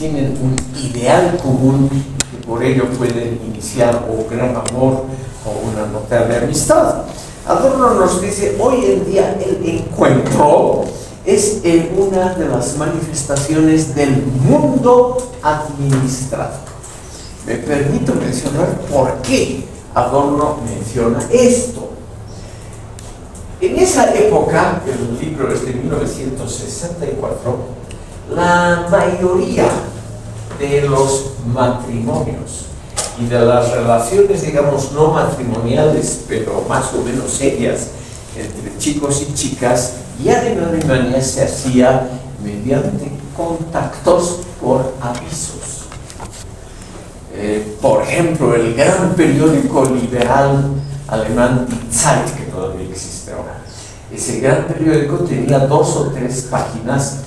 tienen un ideal común y que por ello pueden iniciar un gran amor o una notable amistad. Adorno nos dice, hoy en día el encuentro es una de las manifestaciones del mundo administrado. Me permito mencionar por qué Adorno menciona esto. En esa época, el libro es de 1964, la mayoría de los matrimonios y de las relaciones, digamos, no matrimoniales, pero más o menos serias, entre chicos y chicas, ya en Alemania se hacía mediante contactos por avisos. Por ejemplo, el gran periódico liberal alemán Die Zeit, que todavía existe ahora. Ese gran periódico tenía 2 o 3 páginas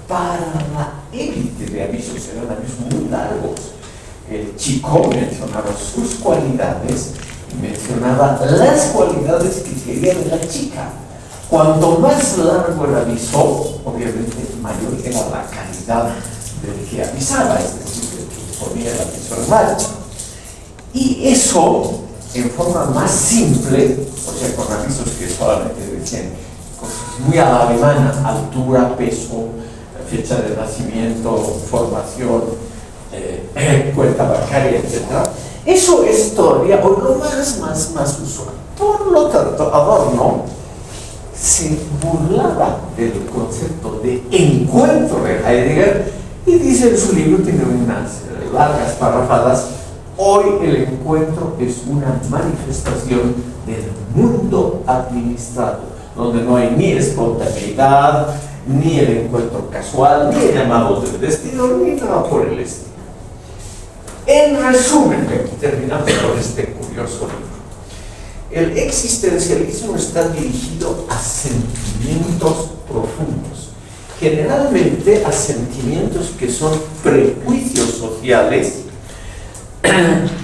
para la élite de avisos, eran avisos muy largos. El chico mencionaba sus cualidades y mencionaba las cualidades que quería de la chica. Cuanto más largo el aviso, obviamente mayor era la calidad del que avisaba, es decir, del que ponía el aviso en marcha. Y eso, en forma más simple, o sea, con avisos que solamente decían cosas muy a la alemana, altura, peso, fecha de nacimiento, formación, cuenta bancaria, etc. Eso es todavía lo más usual. Por lo tanto, Adorno se burlaba del concepto de encuentro de Heidegger y dice en su libro, tiene unas largas parrafadas, hoy el encuentro es una manifestación del mundo administrado, donde no hay ni espontaneidad, ni el encuentro casual, ni el llamado del destino, ni nada por el estilo. En resumen, terminamos con este curioso libro. El existencialismo está dirigido a sentimientos profundos, generalmente a sentimientos que son prejuicios sociales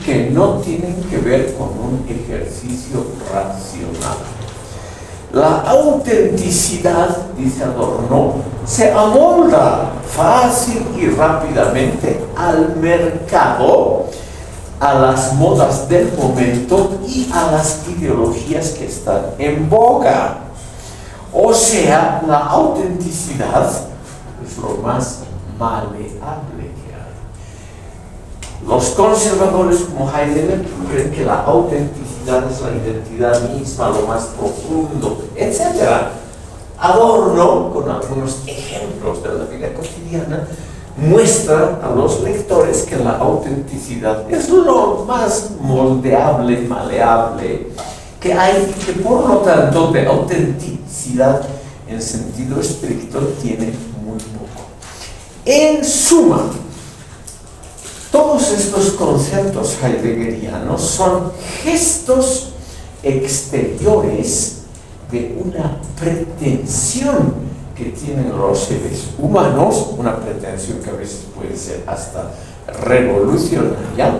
que no tienen que ver con un ejercicio racional. La autenticidad, dice Adorno, se amolda fácil y rápidamente al mercado, a las modas del momento y a las ideologías que están en boga. O sea, la autenticidad es lo más maleable que hay. Los conservadores como Heidegger creen que la autenticidad es la identidad misma, lo más profundo, etc. Adorno, con algunos ejemplos de la vida cotidiana, muestra a los lectores que la autenticidad es lo más moldeable, maleable que hay, y que por lo tanto de autenticidad en sentido estricto tiene muy poco. En suma, todos estos conceptos heideggerianos son gestos exteriores de una pretensión que tienen los seres humanos, una pretensión que a veces puede ser hasta revolucionaria,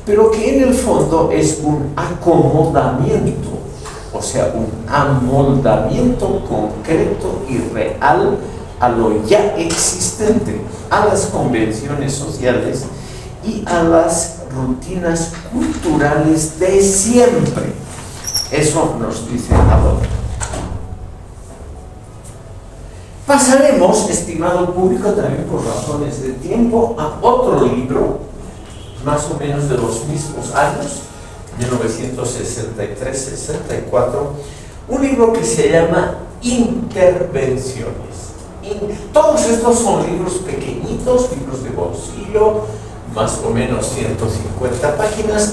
pero que en el fondo es un acomodamiento, o sea, un amoldamiento concreto y real a lo ya existente, a las convenciones sociales y a las rutinas culturales de siempre. Eso nos dice Adorno. Pasaremos, estimado público, también por razones de tiempo, a otro libro, más o menos de los mismos años, 1963-64, un libro que se llama Intervenciones. Todos estos son libros pequeñitos, libros de bolsillo, más o menos 150 páginas,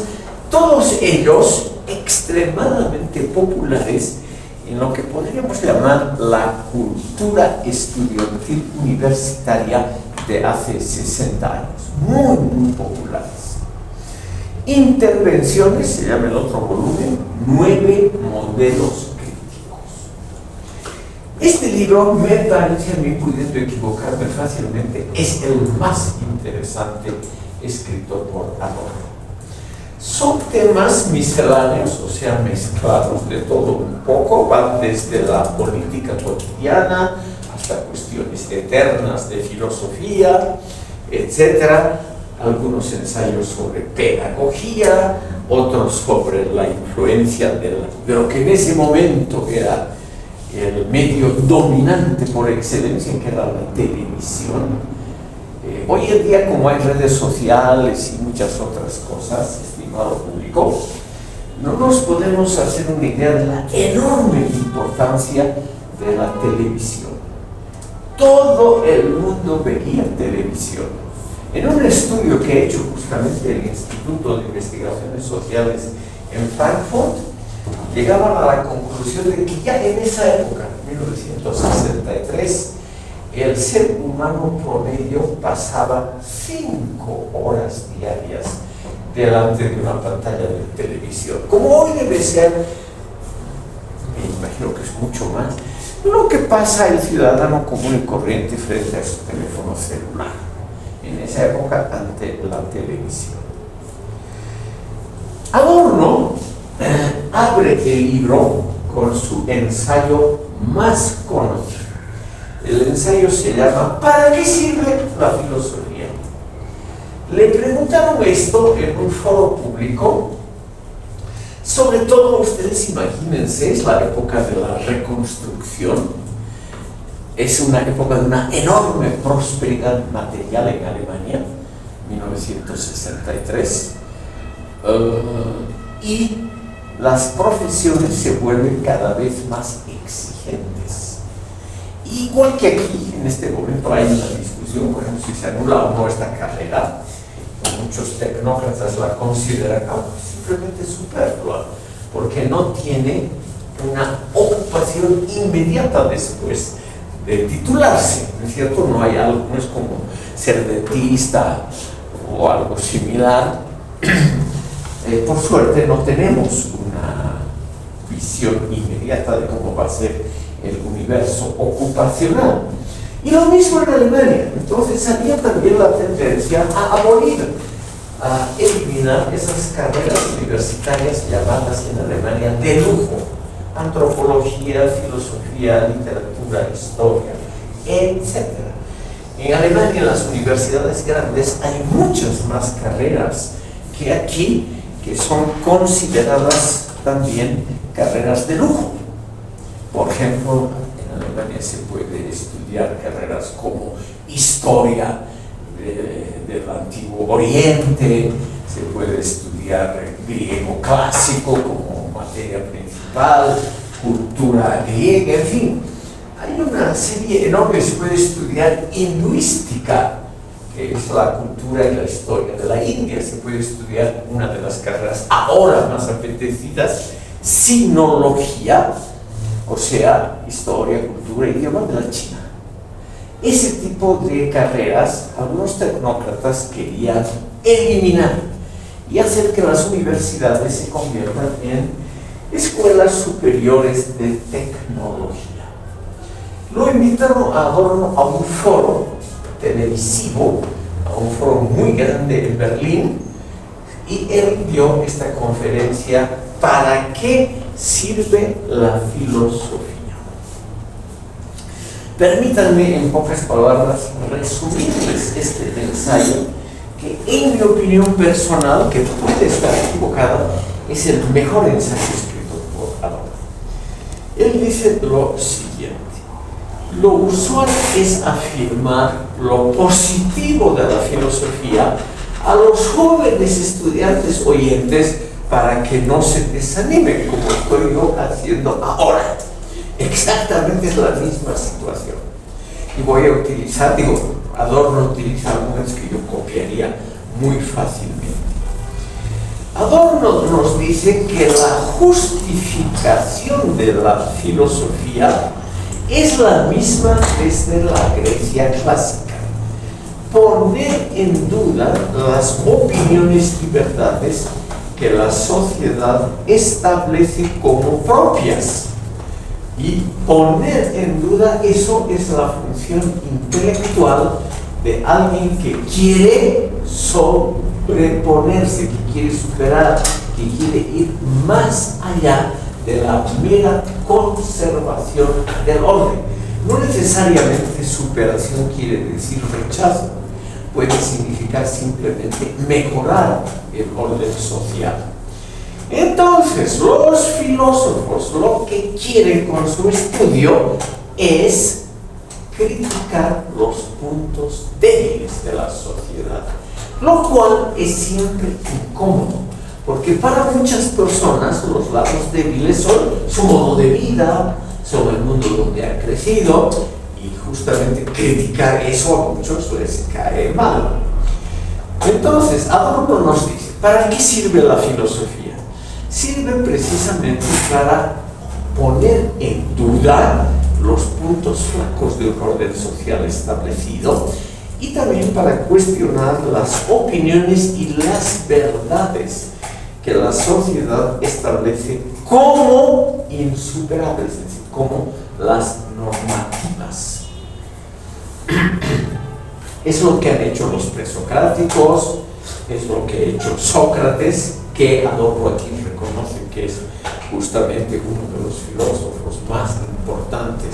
todos ellos extremadamente populares en lo que podríamos llamar la cultura estudiantil universitaria de hace 60 años, muy populares. Intervenciones, se llama el otro volumen, 9 modelos críticos. Este libro, me parece a mí, pudiendo equivocarme fácilmente, es el más interesante escrito por Adorno. Son temas misceláneos, o sea, mezclados de todo un poco, van desde la política cotidiana hasta cuestiones eternas de filosofía, etcétera. Algunos ensayos sobre pedagogía, otros sobre la influencia de lo que en ese momento era el medio dominante por excelencia, que era la televisión. Hoy en día, como hay redes sociales y muchas otras cosas, estimado público, no nos podemos hacer una idea de la enorme importancia de la televisión. Todo el mundo veía televisión. En un estudio que ha hecho justamente el Instituto de Investigaciones Sociales en Frankfurt, llegaban a la conclusión de que ya en esa época, 1963, el ser humano promedio pasaba 5 horas diarias delante de una pantalla de televisión. Como hoy debe ser, me imagino que es mucho más, lo que pasa el ciudadano común y corriente frente a su teléfono celular, en esa época ante la televisión. Adorno abre el libro con su ensayo más conocido. El ensayo se llama ¿Para qué sirve la filosofía? Le preguntaron esto en un foro público. Sobre todo, ustedes imagínense, es la época de la reconstrucción. Es una época de una enorme prosperidad material en Alemania, 1963. Y las profesiones se vuelven cada vez más exigentes. Igual que aquí, en este momento hay una discusión, por ejemplo, si se anula o no esta carrera. Muchos tecnócratas la consideran simplemente superflua, porque no tiene una ocupación inmediata después de titularse, ¿no es cierto? No hay algo, no es como ser dentista o algo similar. Por suerte no tenemos una visión inmediata de cómo va a ser el universo ocupacional. Y lo mismo en Alemania. Entonces había también la tendencia a abolir, a eliminar esas carreras universitarias llamadas en Alemania de lujo: antropología, filosofía, literatura, historia, etc. En Alemania, en las universidades grandes, hay muchas más carreras que aquí, que son consideradas también carreras de lujo. Por ejemplo, en Alemania se puede estudiar carreras como historia del Antiguo Oriente, se puede estudiar griego clásico como materia principal, cultura griega, en fin. Hay una serie enorme. Se puede estudiar hinduística, que es la cultura y la historia de la India. Se puede estudiar una de las carreras ahora más apetecidas, sinología, o sea, historia, cultura, idioma de la China. Ese tipo de carreras, algunos tecnócratas querían eliminar y hacer que las universidades se conviertan en escuelas superiores de tecnología. Lo invitaron a Adorno a un foro televisivo, a un foro muy grande en Berlín, y él dio esta conferencia: ¿para qué sirve la filosofía? Permítanme en pocas palabras resumirles este ensayo, que en mi opinión personal, que puede estar equivocada, es el mejor ensayo escrito por Adorno. Él dice lo siguiente: lo usual es afirmar lo positivo de la filosofía a los jóvenes estudiantes oyentes para que no se desanimen, como estoy yo haciendo ahora. Exactamente es la misma situación. Y voy a utilizar, Adorno utiliza argumentos que yo copiaría muy fácilmente. Adorno nos dice que la justificación de la filosofía es la misma desde la Grecia clásica: poner en duda las opiniones y verdades que la sociedad establece como propias. Y poner en duda, eso es la función intelectual de alguien que quiere sobreponerse, que quiere superar, que quiere ir más allá de la mera conservación del orden. No necesariamente superación quiere decir rechazo, puede significar simplemente mejorar el orden social. Entonces, los filósofos lo que quieren con su estudio es criticar los puntos débiles de la sociedad, lo cual es siempre incómodo, porque para muchas personas los lados débiles son su modo de vida, son el mundo donde han crecido, y justamente criticar eso a muchos les cae mal. Entonces, Adorno nos dice, ¿para qué sirve la filosofía? Sirve precisamente para poner en duda los puntos flacos de un orden social establecido y también para cuestionar las opiniones y las verdades que la sociedad establece como insuperables, es decir, como las normativas. Es lo que han hecho los presocráticos, es lo que ha hecho Sócrates, que Adorno aquí reconoce que es justamente uno de los filósofos más importantes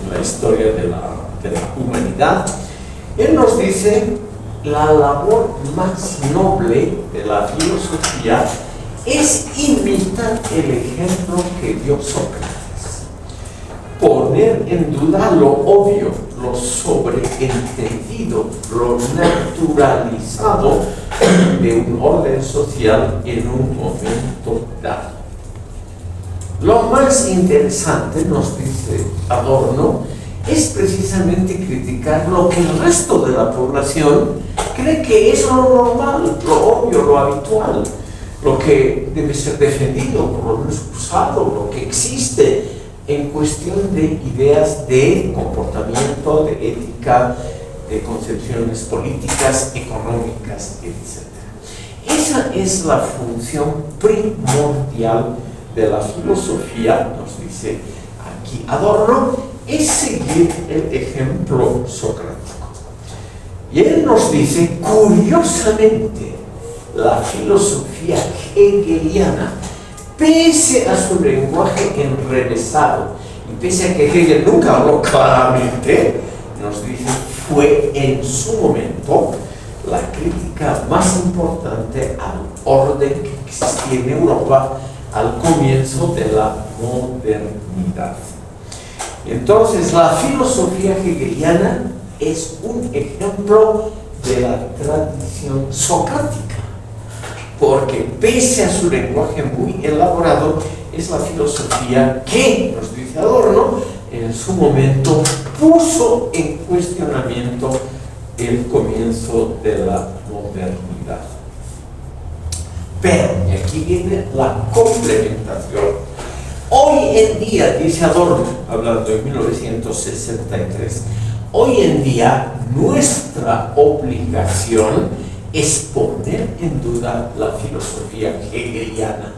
en la historia de la humanidad. Él nos dice, la labor más noble de la filosofía es imitar el ejemplo que dio Sócrates, poner en duda lo obvio, lo sobreentendido, lo naturalizado de un orden social en un momento dado. Lo más interesante, nos dice Adorno, es precisamente criticar lo que el resto de la población cree que es lo normal, lo obvio, lo habitual, lo que debe ser defendido, por lo menos usado, lo que existe en cuestión de ideas de comportamiento, de ética, de concepciones políticas, económicas, etc. Esa es la función primordial de la filosofía, nos dice aquí Adorno, es seguir el ejemplo socrático. Y él nos dice, curiosamente, la filosofía hegeliana, pese a su lenguaje enrevesado, y pese a que Hegel nunca habló claramente, nos dice, fue en su momento la crítica más importante al orden que existía en Europa al comienzo de la modernidad. Entonces, la filosofía hegeliana es un ejemplo de la tradición socrática, porque pese a su lenguaje muy elaborado, es la filosofía que, nos dice Adorno, en su momento puso en cuestionamiento el comienzo de la modernidad. Pero, y aquí viene la complementación. Hoy en día, dice Adorno, hablando de 1963, hoy en día nuestra obligación es poner en duda la filosofía hegeliana,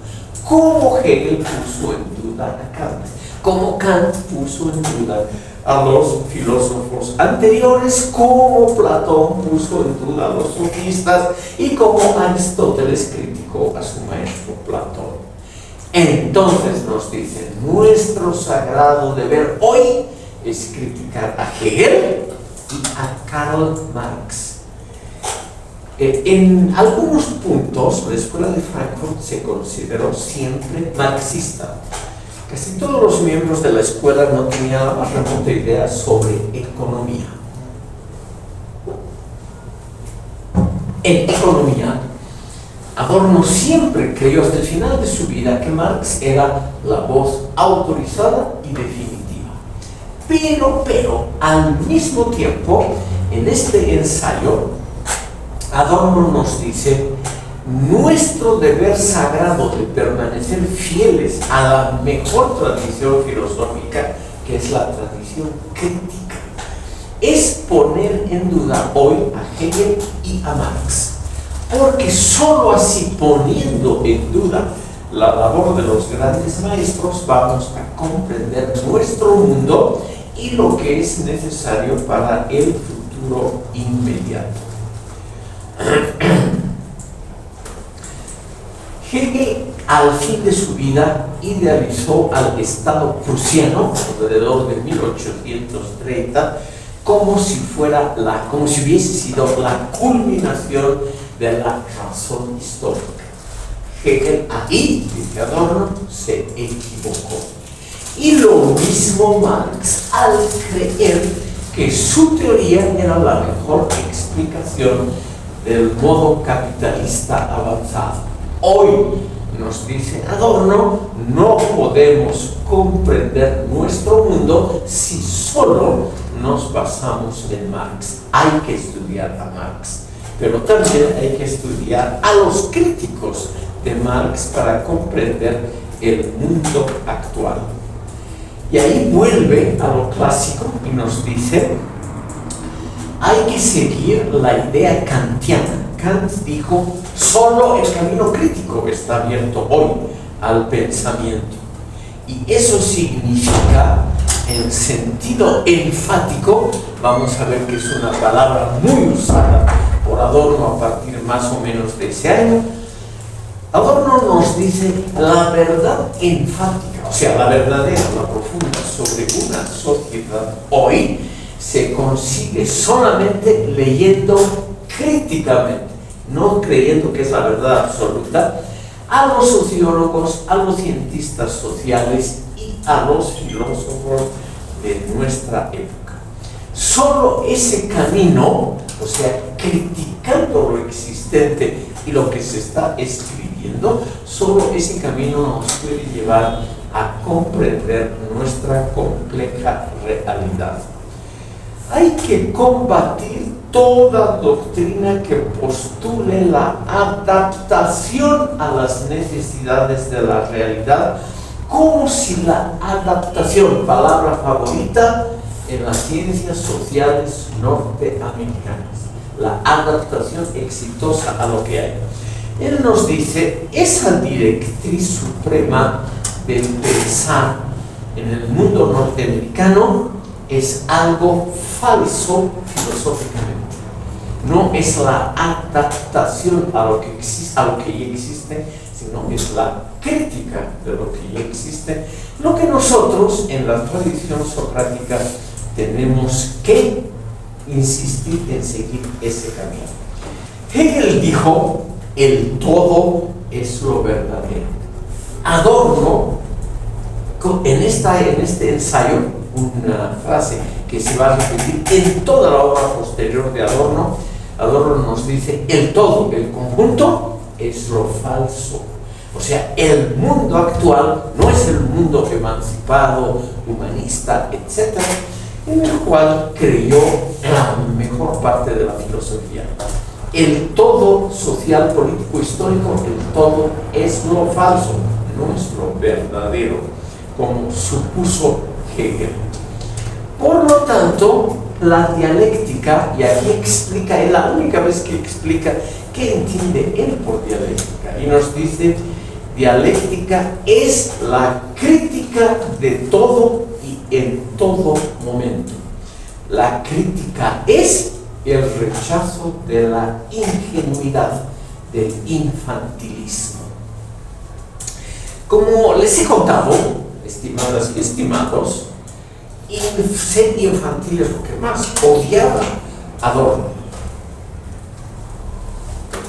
como Hegel puso en duda a Kant, como Kant puso en duda a los filósofos anteriores, como Platón puso en duda a los sofistas y como Aristóteles criticó a su maestro Platón. Entonces nos dice, nuestro sagrado deber hoy es criticar a Hegel y a Karl Marx. En algunos puntos, la escuela de Frankfurt se consideró siempre marxista. Casi todos los miembros de la escuela no tenían la más remota idea sobre economía. En economía, Adorno siempre creyó hasta el final de su vida que Marx era la voz autorizada y definitiva. Pero, al mismo tiempo, en este ensayo, Adorno nos dice, nuestro deber sagrado de permanecer fieles a la mejor tradición filosófica, que es la tradición crítica, es poner en duda hoy a Hegel y a Marx. Porque solo así, poniendo en duda la labor de los grandes maestros, vamos a comprender nuestro mundo y lo que es necesario para el futuro inmediato. Hegel, al fin de su vida, idealizó al Estado prusiano alrededor de 1830 como si hubiese sido la culminación de la razón histórica. Hegel ahí, dice Adorno, se equivocó. Y lo mismo Marx al creer que su teoría era la mejor explicación del modo capitalista avanzado. Hoy, nos dice Adorno, no podemos comprender nuestro mundo si solo nos basamos en Marx. Hay que estudiar a Marx, pero también hay que estudiar a los críticos de Marx para comprender el mundo actual. Y ahí vuelve a lo clásico y nos dice, hay que seguir la idea kantiana. Kant dijo, solo el camino crítico está abierto hoy al pensamiento. Y eso significa, en sentido enfático, vamos a ver que es una palabra muy usada por Adorno a partir más o menos de ese año. Adorno nos dice la verdad enfática, o sea, la verdadera, la profunda sobre una sociedad hoy se consigue solamente leyendo críticamente, no creyendo que es la verdad absoluta, a los sociólogos, a los cientistas sociales y a los filósofos de nuestra época. Solo ese camino, o sea, criticando lo existente y lo que se está escribiendo, solo ese camino nos puede llevar a comprender nuestra compleja realidad. Hay que combatir toda doctrina que postule la adaptación a las necesidades de la realidad, como si la adaptación, palabra favorita en las ciencias sociales norteamericanas, la adaptación exitosa a lo que hay. Él nos dice, esa directriz suprema del pensar en el mundo norteamericano es algo falso filosóficamente. No es la adaptación a lo que ya existe, sino es la crítica de lo que ya existe, lo que nosotros en la tradición socrática tenemos que insistir en seguir ese camino. Hegel dijo, el todo es lo verdadero. Adorno, en este ensayo, una frase que se va a repetir en toda la obra posterior de Adorno, Adorno nos dice, el todo, el conjunto, es lo falso. O sea, el mundo actual no es el mundo emancipado, humanista, etc., en el cual creyó la mejor parte de la filosofía. El todo social, político, histórico, el todo es lo falso, no es lo verdadero, como supuso Hegel. Por lo tanto, la dialéctica, y aquí explica, es la única vez que explica qué entiende él por dialéctica, y nos dice, dialéctica es la crítica de todo y en todo momento. La crítica es el rechazo de la ingenuidad, del infantilismo. Como les he contado, estimadas y estimados, ser infantil es lo que más odiaba Adorno.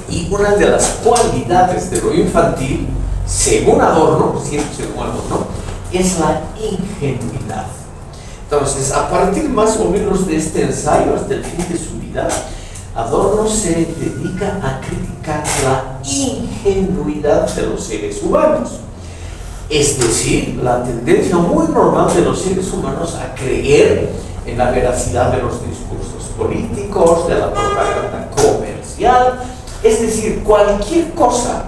Y una de las cualidades de lo infantil, según Adorno, siempre según Adorno, es la ingenuidad. Entonces, a partir más o menos de este ensayo, hasta el fin de su vida, Adorno se dedica a criticar la ingenuidad de los seres humanos. Es decir, la tendencia muy normal de los seres humanos a creer en la veracidad de los discursos políticos, de la propaganda comercial, es decir, cualquier cosa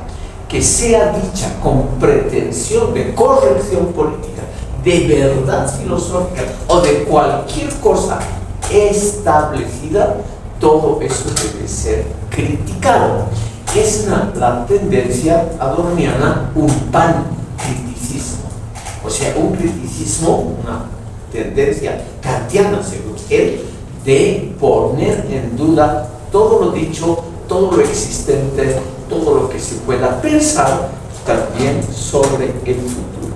que sea dicha con pretensión de corrección política, de verdad filosófica o de cualquier cosa establecida, todo eso debe ser criticado. Es la tendencia adorniana, un pancriticismo, o sea, un criticismo, una tendencia kantiana, según él, de poner en duda todo lo dicho, todo lo existente, todo lo que se pueda pensar también sobre el futuro.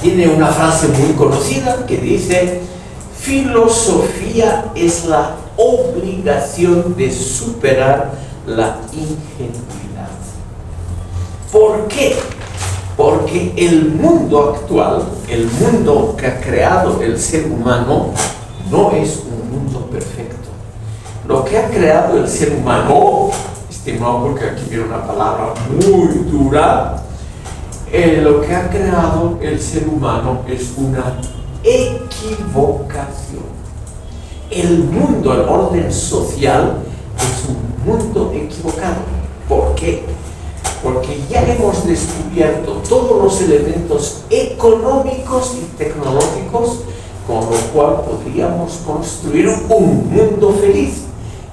Tiene una frase muy conocida que dice, Filosofía es la obligación de superar la ingenuidad. ¿Por qué? Porque el mundo actual, el mundo que ha creado el ser humano, no es un mundo perfecto. Lo que ha creado el ser humano, estimado, porque aquí viene una palabra muy dura, lo que ha creado el ser humano es una equivocación. El mundo, el orden social, es un mundo equivocado. ¿Por qué? Porque ya hemos descubierto todos los elementos económicos y tecnológicos con lo cual podríamos construir un mundo feliz.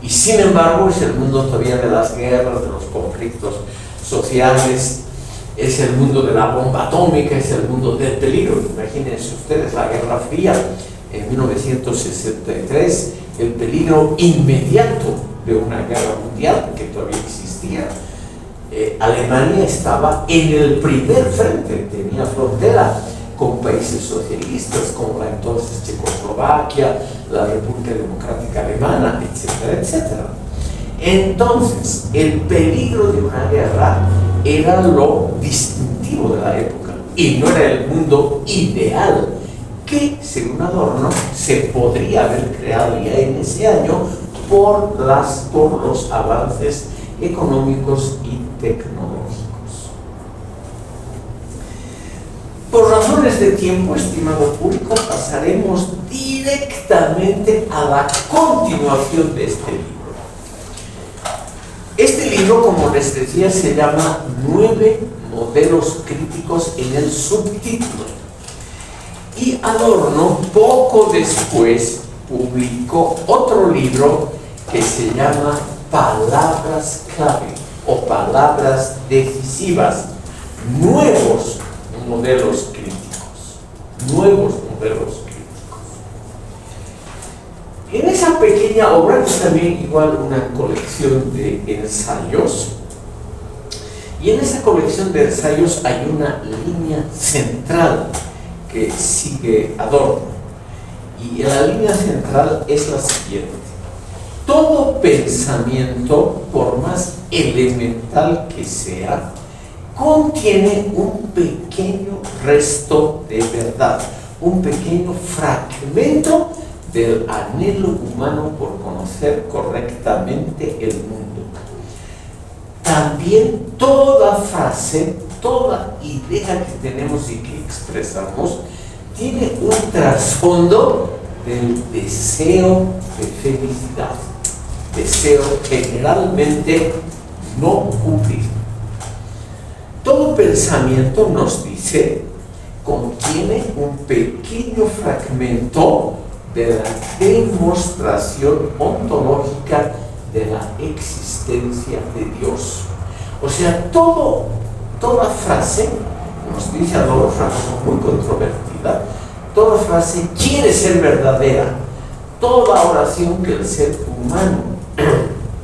Y sin embargo es el mundo todavía de las guerras, de los conflictos sociales, es el mundo de la bomba atómica, es el mundo del peligro. Imagínense ustedes la Guerra Fría en 1963, el peligro inmediato de una guerra mundial que todavía existía. Alemania estaba en el primer frente, tenía frontera con países socialistas como la entonces Checoslovaquia, la República Democrática Alemana, etcétera, etcétera. Entonces, el peligro de una guerra era lo distintivo de la época y no era el mundo ideal que, según Adorno, se podría haber creado ya en ese año por los avances económicos y tecnológicos. Por razones de tiempo, estimado público, pasaremos directamente a la continuación de este libro. Este libro, como les decía, se llama 9 modelos críticos en el subtítulo. Y Adorno, poco después, publicó otro libro que se llama Palabras clave o palabras decisivas, nuevos modelos críticos, nuevos modelos críticos. En esa pequeña obra es también igual una colección de ensayos, y en esa colección de ensayos hay una línea central que sigue Adorno, y la línea central es la siguiente: todo pensamiento, por más elemental que sea, contiene un pequeño resto de verdad, un pequeño fragmento del anhelo humano por conocer correctamente el mundo. También toda frase, toda idea que tenemos y que expresamos, tiene un trasfondo del deseo de felicidad, deseo generalmente no cumplido. Todo pensamiento, nos dice, contiene un pequeño fragmento de la demostración ontológica de la existencia de Dios. O sea, toda frase, nos dice Adorno, frase muy controvertida, toda frase quiere ser verdadera. Toda oración que el ser humano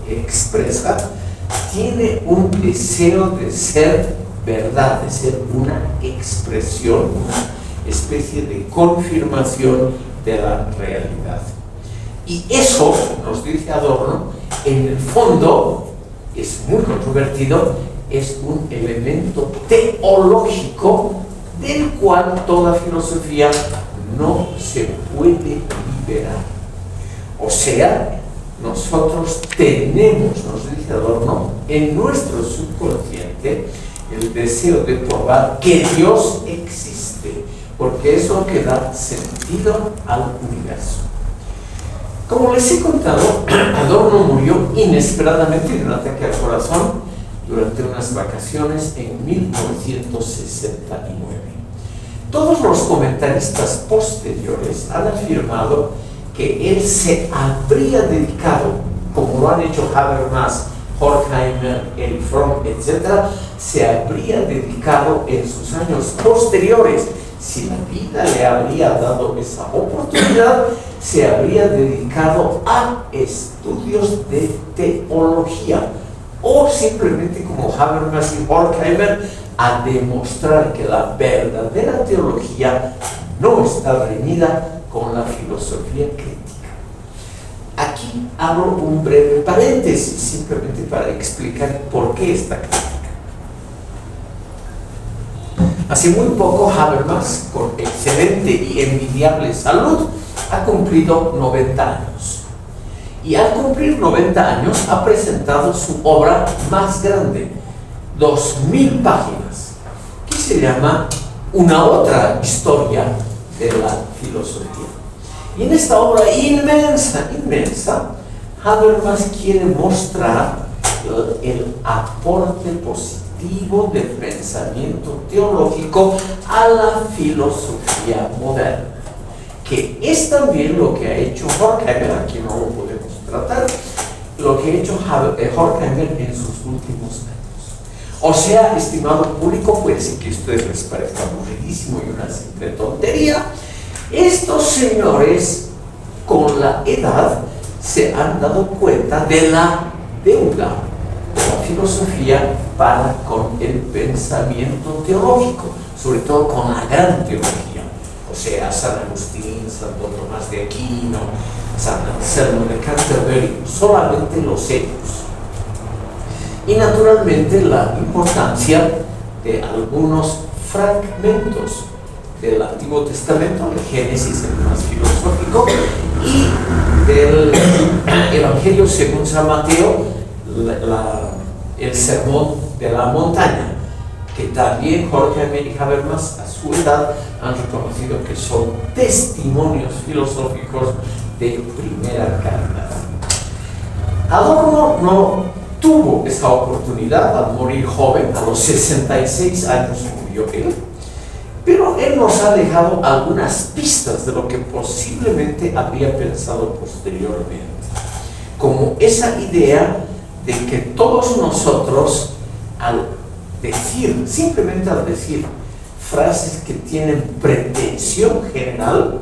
expresa tiene un deseo de ser verdad, de ser una expresión, una especie de confirmación de la realidad. Y eso, nos dice Adorno, en el fondo, es muy controvertido, es un elemento teológico del cual toda filosofía no se puede liberar. O sea, nosotros tenemos, nos dice Adorno, en nuestro subconsciente el deseo de probar que Dios existe, porque es lo que da sentido al universo. Como les he contado, Adorno murió inesperadamente de un ataque al corazón durante unas vacaciones en 1969. Todos los comentaristas posteriores han afirmado que él se habría dedicado, como lo han hecho Habermas, Horkheimer, Erich Fromm, etc., se habría dedicado en sus años posteriores, si la vida le habría dado esa oportunidad, se habría dedicado a estudios de teología, o simplemente, como Habermas y Horkheimer, a demostrar que la verdadera teología no está reñida con la filosofía crítica. Aquí abro un breve paréntesis, simplemente para explicar por qué esta crítica. Hace muy poco Habermas, con excelente y envidiable salud, ha cumplido 90 años. Y al cumplir 90 años ha presentado su obra más grande, 2000 páginas, que se llama Una otra historia de la filosofía. Y en esta obra inmensa, Habermas quiere mostrar el aporte positivo del pensamiento teológico a la filosofía moderna, que es también lo que ha hecho Horkheimer, aquí no lo podemos tratar, lo que ha hecho Horkheimer en sus últimos años. O sea, estimado público, puede ser que a ustedes les parezca aburridísimo y una simple tontería. Estos señores, con la edad, se han dado cuenta de la deuda de la filosofía para con el pensamiento teológico, sobre todo con la gran teología. O sea, San Agustín, Santo Tomás de Aquino, San Anselmo de Canterbury, solamente los ellos. Y naturalmente la importancia de algunos fragmentos del Antiguo Testamento, el Génesis, el más filosófico, y del Evangelio según San Mateo, el Sermón de la Montaña, que también Horkheimer y Habermas a su edad han reconocido que son testimonios filosóficos de primera calidad. Adorno no tuvo esa oportunidad al morir joven, a los 66 años murió él, pero él nos ha dejado algunas pistas de lo que posiblemente habría pensado posteriormente, como esa idea de que todos nosotros, simplemente al decir frases que tienen pretensión general,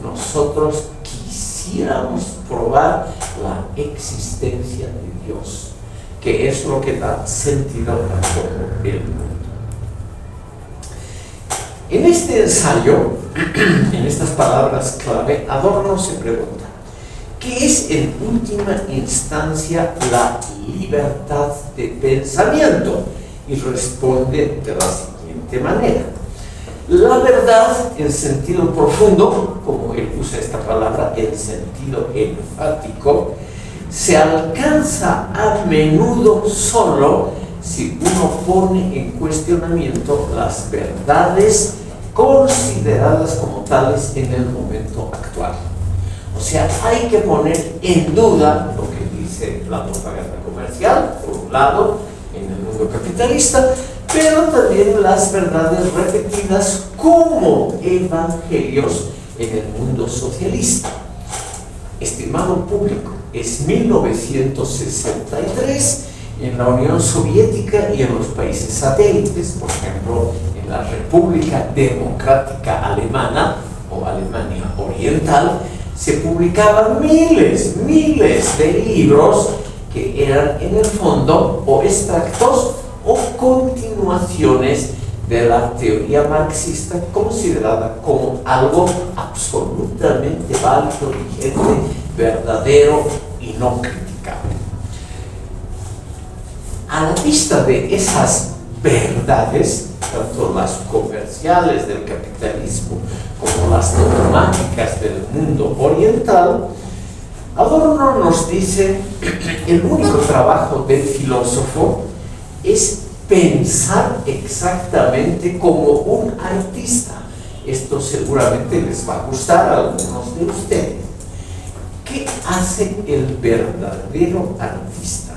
nosotros quisiéramos probar la existencia de Dios, que es lo que da sentido a todo el mundo. En este ensayo, en estas palabras clave, Adorno se pregunta: ¿qué es en última instancia la libertad de pensamiento? Y responde de la siguiente manera: la verdad en sentido profundo, como él usa esta palabra, en sentido enfático, se alcanza a menudo solo si uno pone en cuestionamiento las verdades consideradas como tales en el momento actual. O sea, hay que poner en duda lo que dice la propaganda comercial, por un lado, en el mundo capitalista, pero también las verdades repetidas como evangelios en el mundo socialista. Estimado público, es 1963 en la Unión Soviética y en los países satélites, por ejemplo, en la República Democrática Alemana o Alemania Oriental, se publicaban miles de libros que eran en el fondo o extractos o continuaciones de la teoría marxista, considerada como algo absolutamente válido, vigente, verdadero y no criticable. A la vista de esas verdades, tanto las comerciales del capitalismo como las dogmáticas del mundo oriental, Adorno nos dice: el único trabajo del filósofo es pensar exactamente como un artista. Esto seguramente les va a gustar a algunos de ustedes. ¿Qué hace el verdadero artista?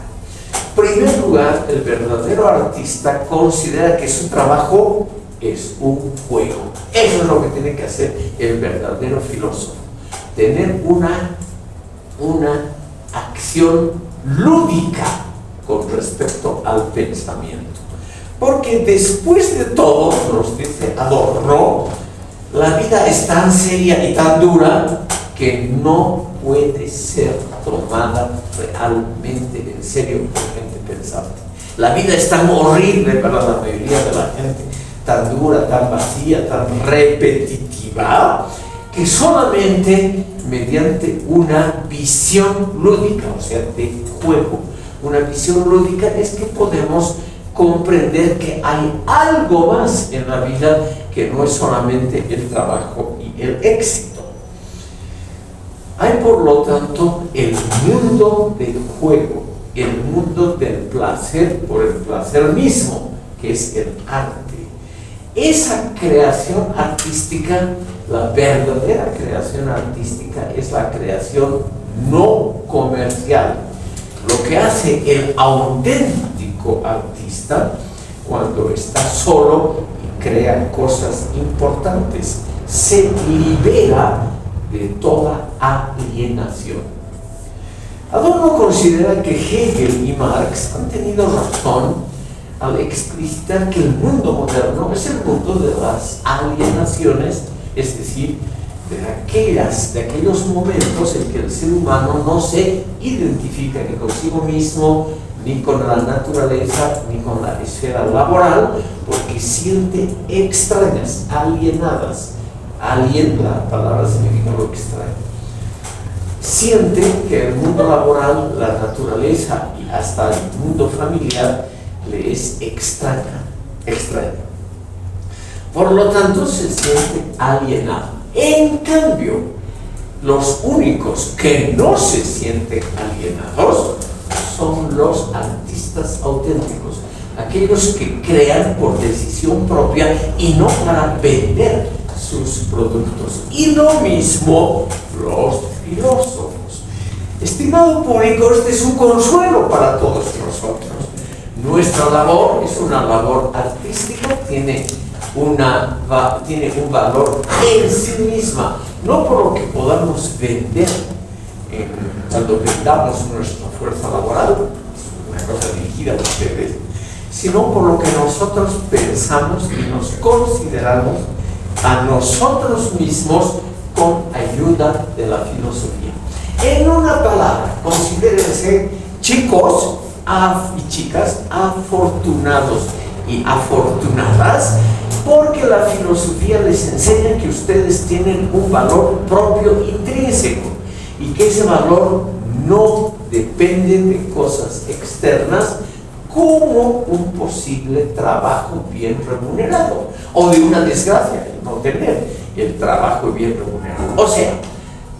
En primer lugar, el verdadero artista considera que su trabajo es un juego. Eso es lo que tiene que hacer el verdadero filósofo: tener una acción lúdica con respecto al pensamiento. Porque después de todo, nos dice Adorno, la vida es tan seria y tan dura que no puede ser tomada realmente en serio por gente pensante. La vida es tan horrible para la mayoría de la gente, tan dura, tan vacía, tan repetitiva, que solamente mediante una visión lúdica, o sea, de juego, una visión lúdica, es que podemos comprender que hay algo más en la vida que no es solamente el trabajo y el éxito. Hay, por lo tanto, el mundo del juego, el mundo del placer por el placer mismo, que es el arte. Esa creación artística, la verdadera creación artística, es la creación no comercial. Lo que hace el auténtico artista cuando está solo y crea cosas importantes, se libera de toda alienación. Adorno considera que Hegel y Marx han tenido razón al explicitar que el mundo moderno es el mundo de las alienaciones, es decir, de aquellos momentos en que el ser humano no se identifica ni consigo mismo, ni con la naturaleza, ni con la esfera laboral, porque siente extrañas, alienadas. Alien, la palabra significa lo extraño. Siente que el mundo laboral, la naturaleza y hasta el mundo familiar le es extraño. Por lo tanto, se siente alienado. En cambio, los únicos que no se sienten alienados son los artistas auténticos, aquellos que crean por decisión propia y no para vender sus productos. Y lo mismo los filósofos. Estimado público, este es un consuelo para todos nosotros. Nuestra labor es una labor artística, tiene un valor en sí misma, no por lo que podamos vender cuando vendamos nuestra fuerza laboral, es una cosa dirigida a ustedes, sino por lo que nosotros pensamos y nos consideramos a nosotros mismos con ayuda de la filosofía. En una palabra, considérense chicos y chicas afortunados y afortunadas, porque la filosofía les enseña que ustedes tienen un valor propio intrínseco y que ese valor no depende de cosas externas como un posible trabajo bien remunerado o de una desgracia el no tener el trabajo bien remunerado. O sea,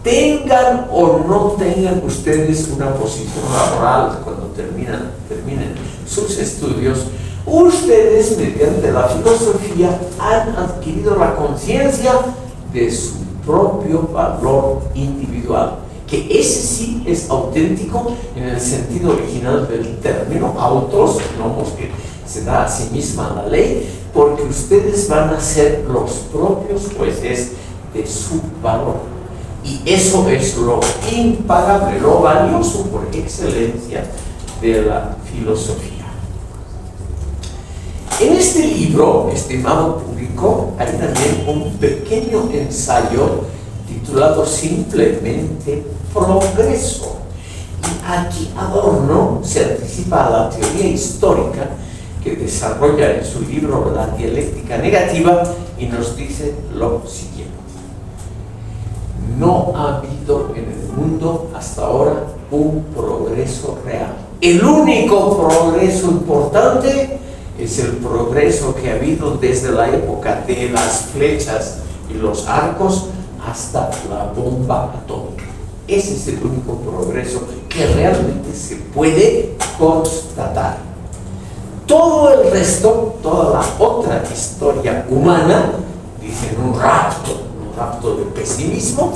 tengan o no tengan ustedes una posición laboral cuando terminen sus estudios, ustedes mediante la filosofía han adquirido la conciencia de su propio valor individual, que ese sí es auténtico en el sentido original del término, autos, nomos, que se da a sí misma la ley, porque ustedes van a ser los propios jueces de su valor. Y eso es lo impagable, lo valioso por excelencia de la filosofía. En este libro, estimado público, hay también un pequeño ensayo titulado simplemente Progreso. Y aquí Adorno se anticipa a la teoría histórica que desarrolla en su libro La dialéctica negativa y nos dice lo siguiente: no ha habido en el mundo hasta ahora un progreso real. El único progreso importante es el progreso que ha habido desde la época de las flechas y los arcos hasta la bomba atómica. Ese es el único progreso que realmente se puede constatar. Todo el resto, toda la otra historia humana, dicen un rapto de pesimismo,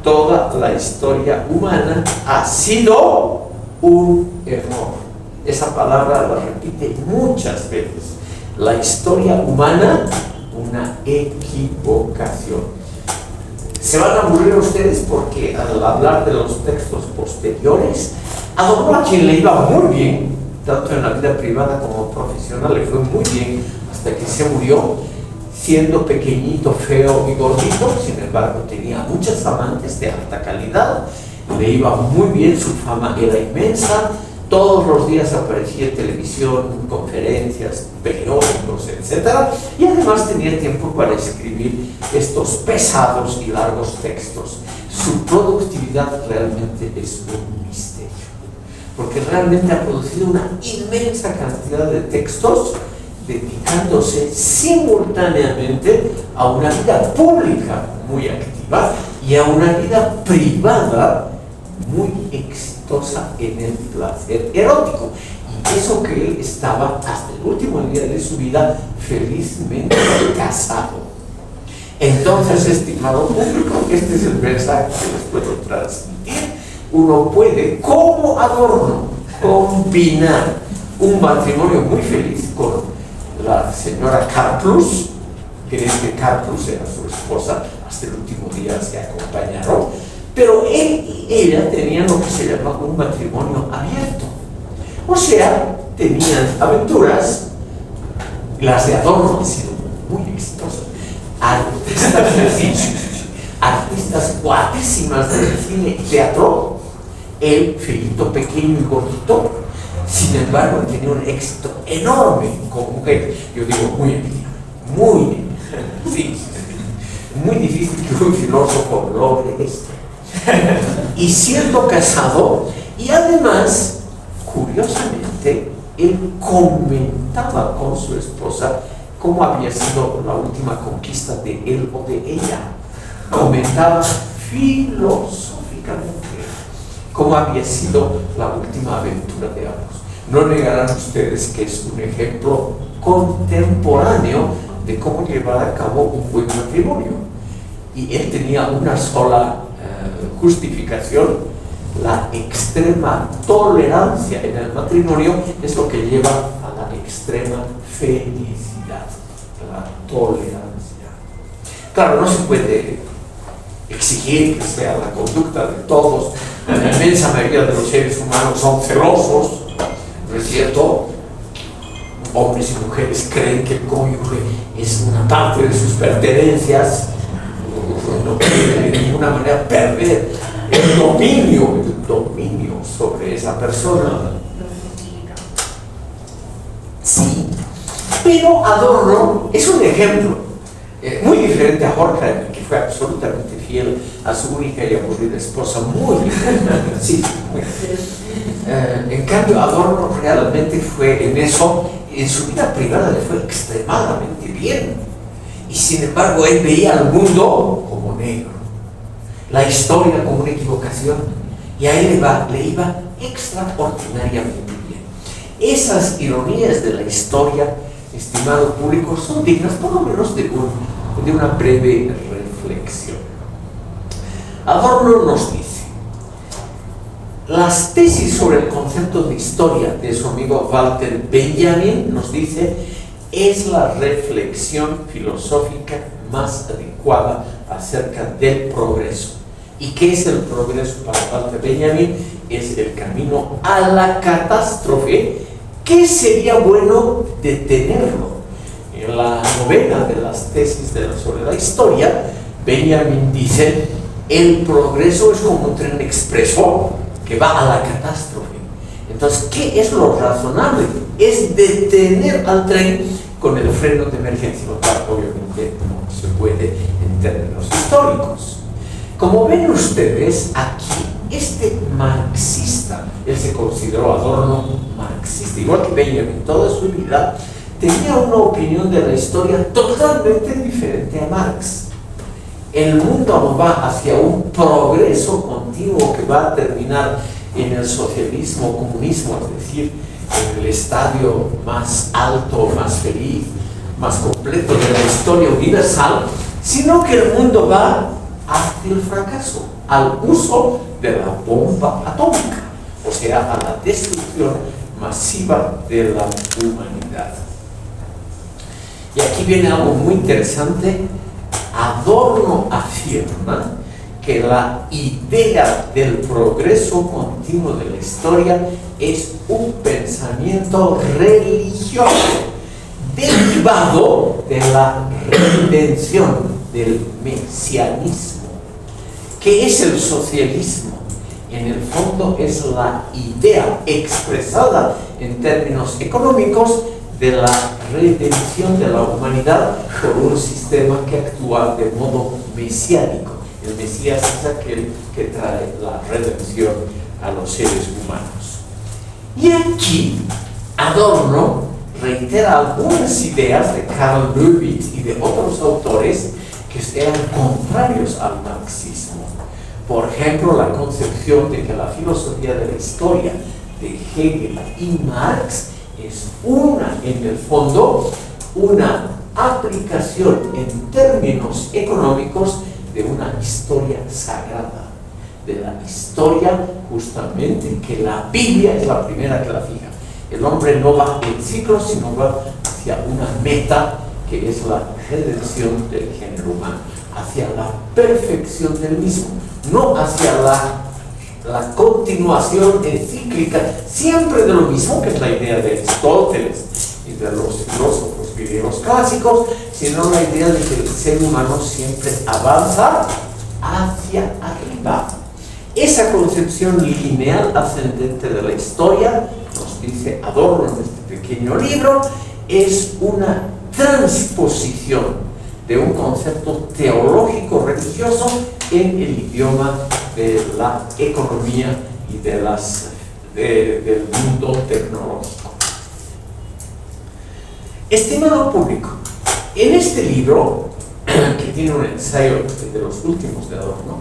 toda la historia humana ha sido un error. Esa palabra la repite muchas veces. La historia humana, una equivocación. Se van a aburrir ustedes porque al hablar de los textos posteriores, Adorno, a quien le iba muy bien, tanto en la vida privada como profesional, le fue muy bien hasta que se murió, siendo pequeñito, feo y gordito. Sin embargo, tenía muchas amantes de alta calidad, le iba muy bien, su fama era inmensa, Todos los días aparecía en televisión, conferencias, periódicos, etc. Y además tenía tiempo para escribir estos pesados y largos textos. Su productividad realmente es un misterio, porque realmente ha producido una inmensa cantidad de textos dedicándose simultáneamente a una vida pública muy activa y a una vida privada muy exitosa en el placer erótico. Y eso que él estaba hasta el último día de su vida felizmente casado. Entonces, estimado público, este es el mensaje que les puedo transmitir. Uno puede, como adorno, combinar un matrimonio muy feliz con la señora Karplus, que Karplus era su esposa, hasta el último día se acompañaron, pero él y ella tenían lo que se llama un matrimonio abierto. O sea, tenían aventuras, las de Adorno han sido muy exitosas, artistas guapísimas del cine y teatro, él, feíto, pequeño y gordito. Sin embargo, tenía un éxito enorme como mujer. Yo digo muy difícil que un filósofo logre esto. Y siendo casado, y además, curiosamente, él comentaba con su esposa cómo había sido la última conquista de él o de ella. Comentaba filosóficamente cómo había sido la última aventura de ambos. No negarán ustedes que es un ejemplo contemporáneo de cómo llevar a cabo un buen matrimonio. Y él tenía una sola justificación: la extrema tolerancia en el matrimonio es lo que lleva a la extrema felicidad, la tolerancia. Claro, no se puede exigir que sea la conducta de todos. La inmensa mayoría de los seres humanos son celosos, ¿no es cierto? Hombres y mujeres creen que el cónyuge es una parte de sus pertenencias, no quieren de ninguna manera perder el dominio sobre esa persona. Sí, pero Adorno es un ejemplo muy diferente a Horkheimer, que fue absolutamente fiel a su única y aburrida esposa, muy en cambio, Adorno realmente fue en eso, en su vida privada le fue extremadamente bien. Y sin embargo, él veía al mundo como negro, la historia como una equivocación, y a él le iba extraordinariamente bien. Esas ironías de la historia, estimado público, son dignas por lo menos de una breve reflexión. Adorno nos dice: las tesis sobre el concepto de historia de su amigo Walter Benjamin, nos dice, es la reflexión filosófica más adecuada acerca del progreso. ¿Y qué es el progreso para Walter Benjamin? Es el camino a la catástrofe, que sería bueno detenerlo. En la novena de las tesis sobre la historia, Benjamin dice: el progreso es como un tren expreso que va a la catástrofe. Entonces, ¿qué es lo razonable? Es detener al tren con el freno de emergencia, lo cual obviamente no se puede en términos históricos. Como ven ustedes, aquí este marxista, él se consideró, Adorno, marxista, igual que Benjamin, toda su vida, tenía una opinión de la historia totalmente diferente a Marx. El mundo no va hacia un progreso continuo que va a terminar en el socialismo o comunismo, es decir, en el estadio más alto, más feliz, más completo de la historia universal, sino que el mundo va hacia el fracaso, al uso de la bomba atómica, o sea, a la destrucción masiva de la humanidad. Y aquí viene algo muy interesante. Adorno afirma que la idea del progreso continuo de la historia es un pensamiento religioso derivado de la redención del mesianismo. ¿Qué es el socialismo? en el fondo es la idea expresada en términos económicos de la redención de la humanidad por un sistema que actúa de modo mesiánico. El Mesías es aquel que trae la redención a los seres humanos. Y aquí Adorno reitera algunas ideas de Karl Löwit y de otros autores que eran contrarios al marxismo. Por ejemplo, la concepción de que la filosofía de la historia de Hegel y Marx es en el fondo, una aplicación en términos económicos de una historia sagrada, de la historia justamente que la Biblia es la primera que la fija. El hombre no va en ciclos, sino va hacia una meta que es la redención del género humano, hacia la perfección del mismo, no hacia la continuación cíclica siempre de lo mismo, que es la idea de Aristóteles y de los filósofos griegos clásicos, sino la idea de que el ser humano siempre avanza hacia arriba. Esa concepción lineal ascendente de la historia, nos dice Adorno en este pequeño libro, es una transposición de un concepto teológico religioso en el idioma de la economía y del mundo tecnológico. Estimado público, en este libro, que tiene un ensayo de los últimos de Adorno,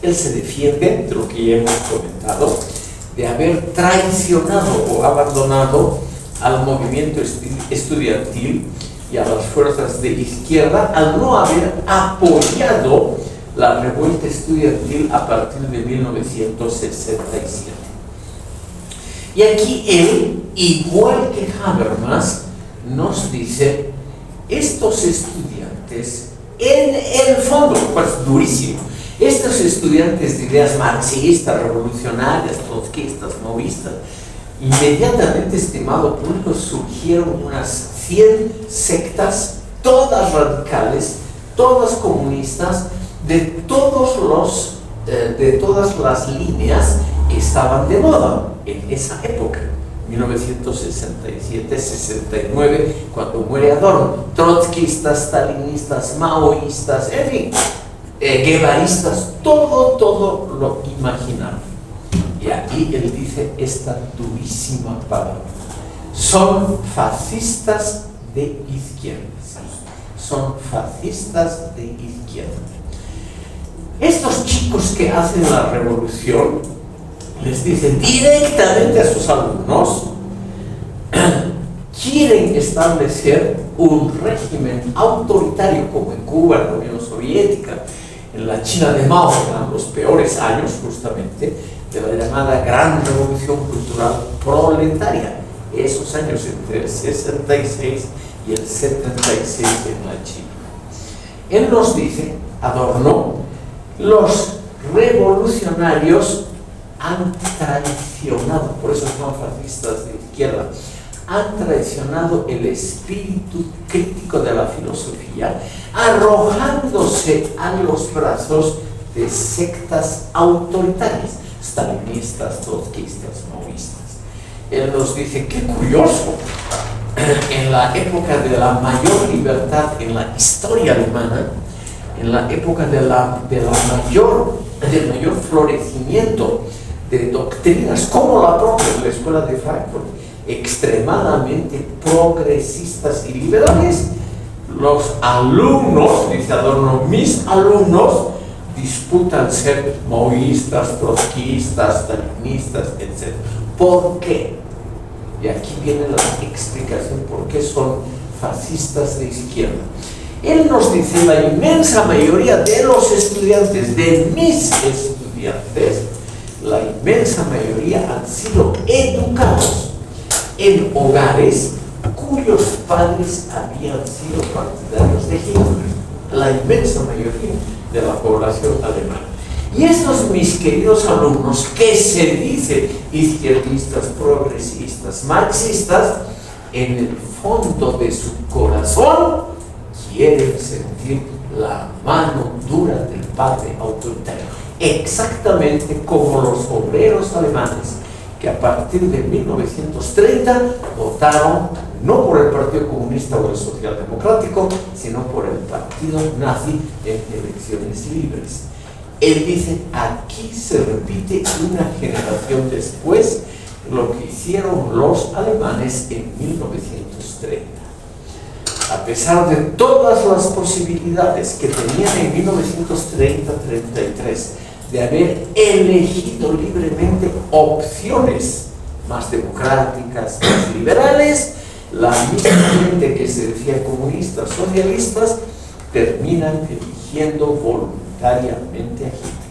él se defiende de lo que ya hemos comentado, de haber traicionado o abandonado al movimiento estudiantil y a las fuerzas de izquierda al no haber apoyado la revuelta estudiantil a partir de 1967. Y aquí él, igual que Habermas, nos dice, estos estudiantes, en el fondo, pues durísimo, estos estudiantes de ideas marxistas, revolucionarias, trotskistas, maoístas, inmediatamente, estimado público, surgieron unas 100 sectas, todas radicales, todas comunistas, de todas las líneas que estaban de moda en esa época, 1967-69, cuando muere Adorno, trotskistas, stalinistas, maoístas, en fin, guevaristas, todo lo imaginable. Y aquí él dice esta durísima palabra: son fascistas de izquierda. Son fascistas de izquierda. Estos chicos que hacen la revolución les dicen directamente a sus alumnos, quieren establecer un régimen autoritario como en Cuba, en la Unión Soviética, en la China de Mao, que eran los peores años justamente de la llamada Gran Revolución Cultural Proletaria, esos años entre el 66 y el 76 en la China. Él nos dice, Adorno, los revolucionarios han traicionado, por eso son fascistas de izquierda, han traicionado el espíritu crítico de la filosofía, arrojándose a los brazos de sectas autoritarias, stalinistas, trotskistas, maoístas. Él nos dice, qué curioso, en la época de la mayor libertad en la historia alemana, en la época del mayor florecimiento de doctrinas como la propia de la Escuela de Frankfurt, extremadamente progresistas y liberales, los alumnos, dice Adorno, mis alumnos disputan ser maoístas, trotskistas, stalinistas, etc. ¿Por qué? Y aquí viene la explicación por qué son fascistas de izquierda. Él nos dice, la inmensa mayoría de los estudiantes, de mis estudiantes, la inmensa mayoría han sido educados en hogares cuyos padres habían sido partidarios de Hitler, la inmensa mayoría de la población alemana. Y estos mis queridos alumnos, que se dicen izquierdistas, progresistas, marxistas, en el fondo de su corazón quieren sentir la mano dura del padre autoritario. exactamente como los obreros alemanes que a partir de 1930 votaron no por el Partido Comunista o el Socialdemocrático, sino por el Partido Nazi en elecciones libres. Él dice, aquí se repite una generación después lo que hicieron los alemanes en 1930. A pesar de todas las posibilidades que tenían en 1930-33 de haber elegido libremente opciones más democráticas, más liberales, la misma gente que se decía comunistas, socialistas, terminan eligiendo voluntariamente a Hitler.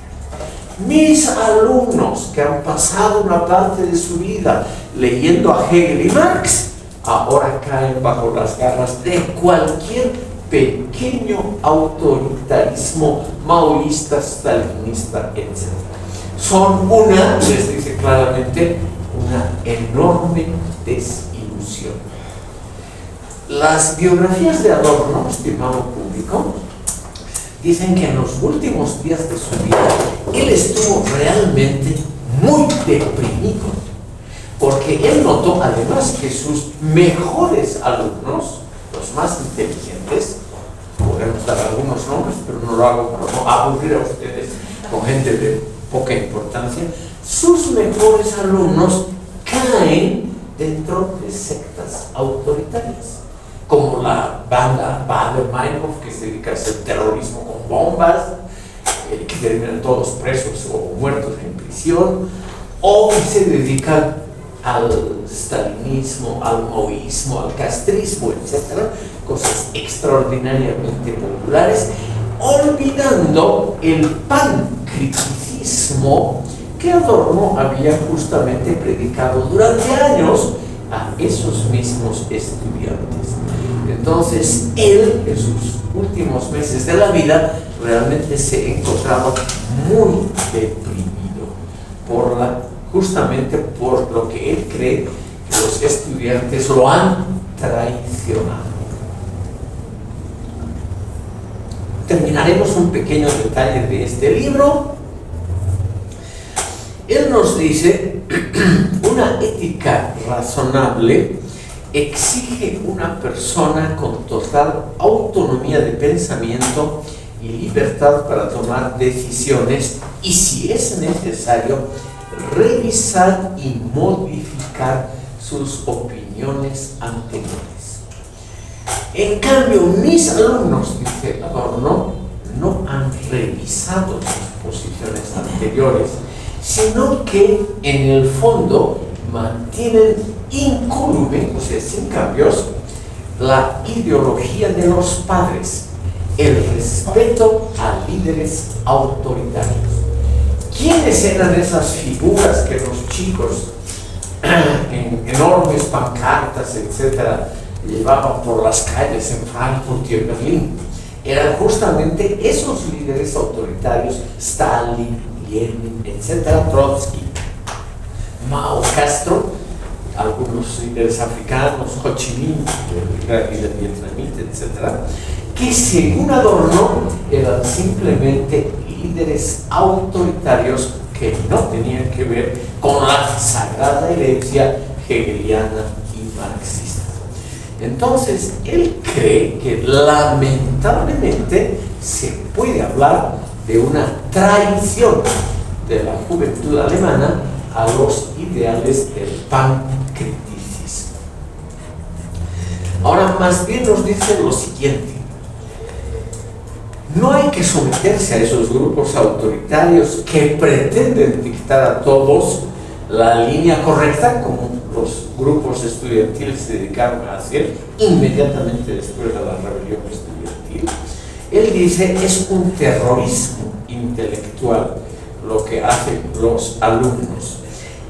Mis alumnos que han pasado una parte de su vida leyendo a Hegel y Marx, ahora caen bajo las garras de cualquier pequeño autoritarismo maoísta, stalinista, etc. Son les dice claramente, una enorme desilusión. Las biografías de Adorno, estimado público, dicen que en los últimos días de su vida él estuvo realmente muy deprimido, porque él notó además que sus mejores alumnos, los más inteligentes, podemos dar algunos nombres, pero no lo hago para no aburrir a ustedes con gente de poca importancia, sus mejores alumnos caen dentro de sectas autoritarias, como la banda Baader-Meinhof, que se dedica a hacer terrorismo con bombas, que terminan todos presos o muertos en prisión, o que se dedican al stalinismo, al maoísmo, al castrismo, etc., cosas extraordinariamente populares, olvidando el pancriticismo que Adorno había justamente predicado durante años a esos mismos estudiantes. Entonces, él, en sus últimos meses de la vida, realmente se encontraba muy deprimido justamente por lo que él cree que los estudiantes lo han traicionado. Terminaremos un pequeño detalle de este libro. Él nos dice, una ética razonable exige una persona con total autonomía de pensamiento y libertad para tomar decisiones y, si es necesario, revisar y modificar sus opiniones anteriores. En cambio, mis alumnos, dice Adorno, no han revisado sus posiciones anteriores, sino que en el fondo mantienen incólume, o sea, sin cambios, la ideología de los padres, el respeto a líderes autoritarios. ¿Quiénes eran esas figuras que los chicos en enormes pancartas, etcétera, llevaban por las calles en Frankfurt y en Berlín? Eran justamente esos líderes autoritarios, Stalin, Lenin, etcétera, Trotsky, Mao, Castro, algunos líderes africanos, Ho Chi Minh, líder vietnamita, etcétera, que según Adorno eran simplemente líderes autoritarios que no tenían que ver con la sagrada herencia hegeliana y marxista. Entonces, él cree que lamentablemente se puede hablar de una traición de la juventud alemana a los ideales del pancriticismo. Ahora, más bien nos dice lo siguiente: no hay que someterse a esos grupos autoritarios que pretenden dictar a todos la línea correcta, como los grupos estudiantiles se dedicaron a hacer inmediatamente después de la rebelión estudiantil. Él dice, es un terrorismo intelectual lo que hacen los alumnos.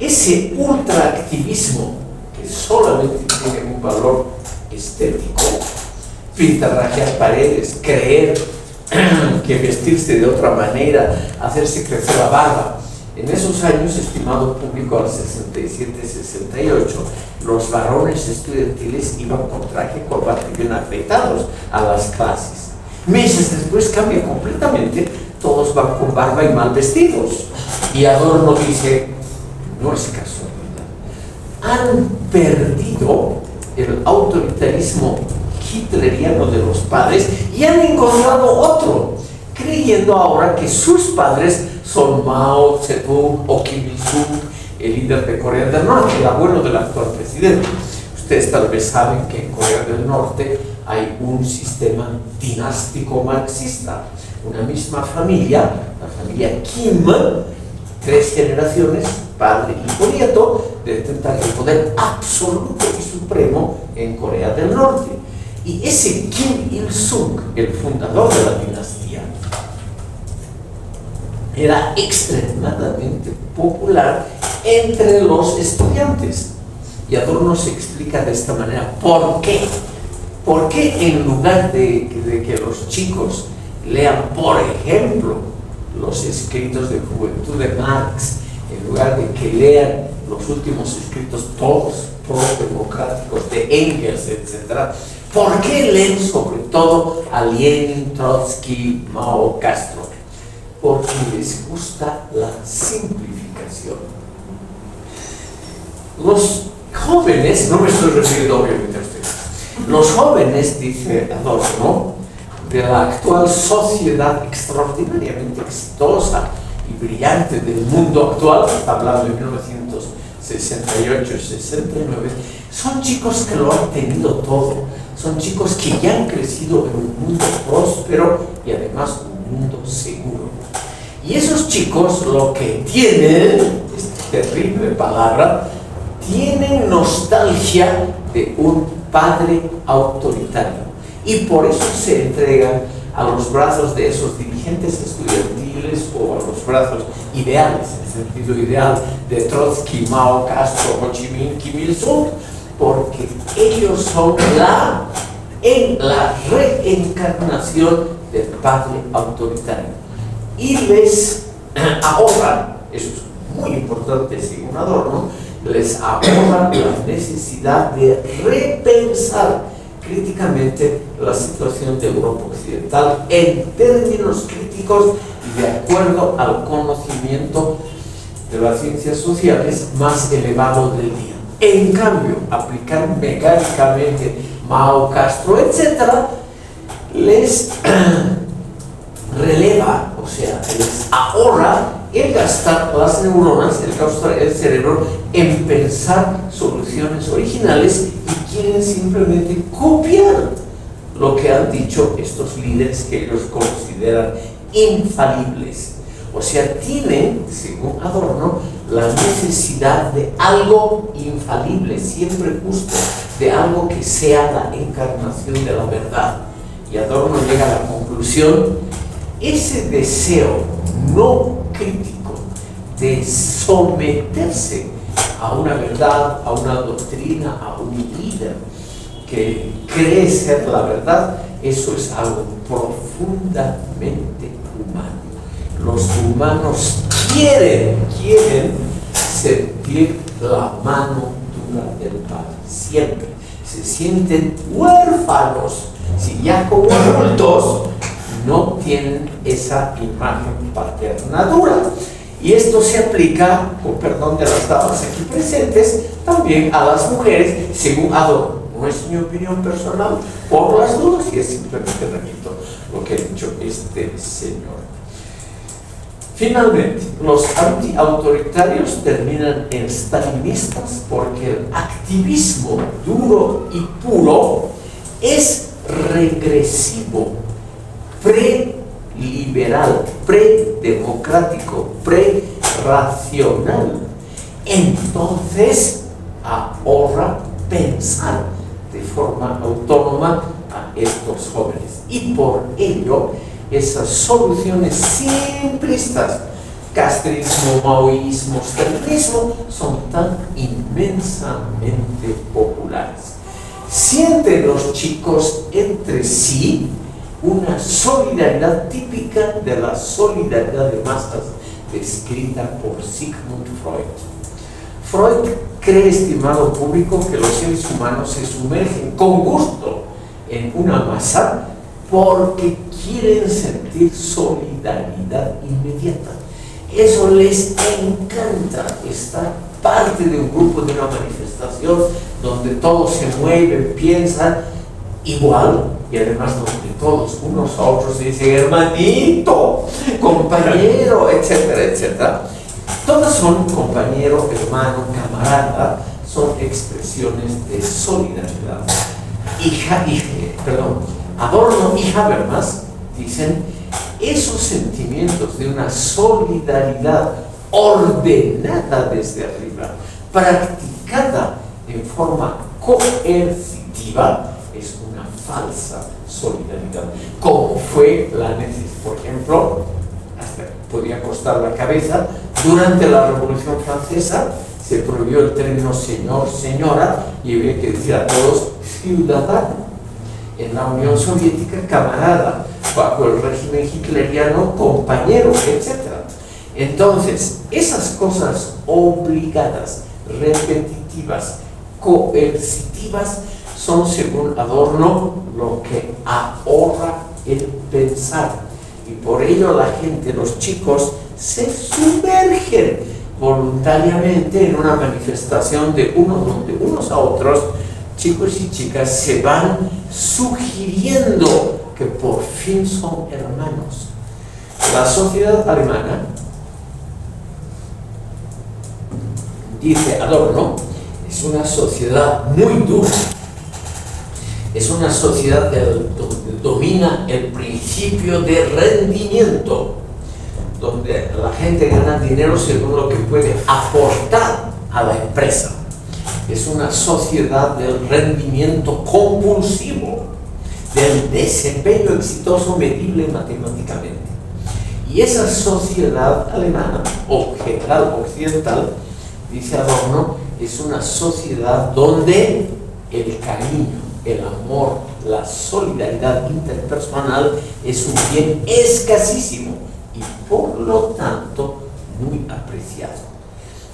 Ese ultraactivismo que solamente tiene un valor estético, pintarrajear paredes, creer que vestirse de otra manera, hacerse crecer la barba. En esos años, estimado público, al 67-68, los varones estudiantiles iban con traje, corbata y bien afeitados a las clases. Meses después cambia completamente, todo todos van con barba y mal vestidos. Y Adorno dice, no es casualidad. Han perdido el autoritarismo hitleriano de los padres y han encontrado otro, creyendo ahora que sus padres son Mao Zedong o Kim Il-sung, el líder de Corea del Norte, el abuelo del actual presidente. Ustedes tal vez saben que en Corea del Norte hay un sistema dinástico marxista, una misma familia, la familia Kim, 3 generaciones, padre y nieto, detentan el poder absoluto y supremo en Corea del Norte. Y ese Kim Il-sung, el fundador de la dinastía, era extremadamente popular entre los estudiantes. Y Adorno se explica de esta manera por qué. ¿Por qué en lugar de que los chicos lean, por ejemplo, los escritos de juventud de Marx, en lugar de que lean los últimos escritos todos pro-democráticos de Engels, etc., ¿por qué leen sobre todo a Lenin, Trotsky, Mao, Castro? Porque les gusta la simplificación. Los jóvenes, no me estoy refiriendo obviamente a ustedes, los jóvenes, dice Adorno, de la actual sociedad extraordinariamente exitosa y brillante del mundo actual, está hablando de 1968-69, son chicos que lo han tenido todo, son chicos que ya han crecido en un mundo próspero y además un mundo seguro. Y esos chicos lo que tienen, esta terrible palabra, tienen nostalgia de un padre autoritario. Y por eso se entregan a los brazos de esos dirigentes estudiantiles o a los brazos ideales, en el sentido ideal de Trotsky, Mao, Castro, Ho Chi Minh, Kim Il-sung, porque ellos son la reencarnación del padre autoritario. Y les ahorran, eso es muy importante según Adorno, les ahorran la necesidad de repensar críticamente la situación de Europa Occidental en términos críticos y de acuerdo al conocimiento de las ciencias sociales más elevado del día. En cambio, aplicar mecánicamente Mao, Castro, etc., les releva, o sea, les ahorra el gastar las neuronas, el gastar el cerebro en pensar soluciones originales y quieren simplemente copiar lo que han dicho estos líderes que ellos consideran infalibles. O sea, tienen, según Adorno, la necesidad de algo infalible, siempre justo, de algo que sea la encarnación de la verdad. Y Adorno llega a la conclusión, ese deseo no crítico de someterse a una verdad, a una doctrina, a un líder que cree ser la verdad, eso es algo profundamente humano. Los humanos quieren sentir la mano dura del Padre, siempre. Se sienten huérfanos si ya como adultos no tienen esa imagen paterna dura. Y esto se aplica, con perdón de las damas aquí presentes, también a las mujeres, según Adorno. No es mi opinión personal, por las dudas, y es simplemente repito lo que ha dicho este señor. Finalmente, los antiautoritarios terminan en stalinistas porque el activismo duro y puro es regresivo, pre-liberal, pre-democrático, pre-racional. Entonces ahorra pensar de forma autónoma a estos jóvenes. Y por ello, esas soluciones simplistas, castrismo, maoísmo, stalinismo, son tan inmensamente populares. Sienten los chicos entre sí una solidaridad típica de la solidaridad de masas descrita por Sigmund Freud. Freud cree, estimado público, que los seres humanos se sumergen con gusto en una masa porque quieren sentir solidaridad inmediata. Eso les encanta, estar parte de un grupo, de una manifestación donde todos se mueven, piensan igual y además donde todos unos a otros se dicen hermanito, compañero, etcétera, etcétera. Todas son compañero, hermano, camarada, son expresiones de solidaridad. Adorno y Habermas dicen esos sentimientos de una solidaridad ordenada desde arriba, practicada en forma coercitiva, es una falsa solidaridad, como fue la necesidad, por ejemplo, hasta podía costar la cabeza, durante la Revolución Francesa se prohibió el término señor, señora, y había que decir a todos ciudadano. En la Unión Soviética, camarada, bajo el régimen hitleriano, compañero, etc. Entonces, esas cosas obligadas, repetitivas, coercitivas, son, según Adorno, lo que ahorra el pensar. Y por ello la gente, los chicos, se sumergen voluntariamente en una manifestación de donde unos a otros, chicos y chicas, se van sugiriendo que por fin son hermanos. La sociedad alemana, dice Adorno, es una sociedad muy dura. Es una sociedad donde domina el principio de rendimiento, donde la gente gana dinero según lo que puede aportar a la empresa. Es una sociedad del rendimiento compulsivo, del desempeño exitoso medible matemáticamente. Y esa sociedad alemana, o general occidental, dice Adorno, es una sociedad donde el cariño, el amor, la solidaridad interpersonal es un bien escasísimo y por lo tanto muy apreciado.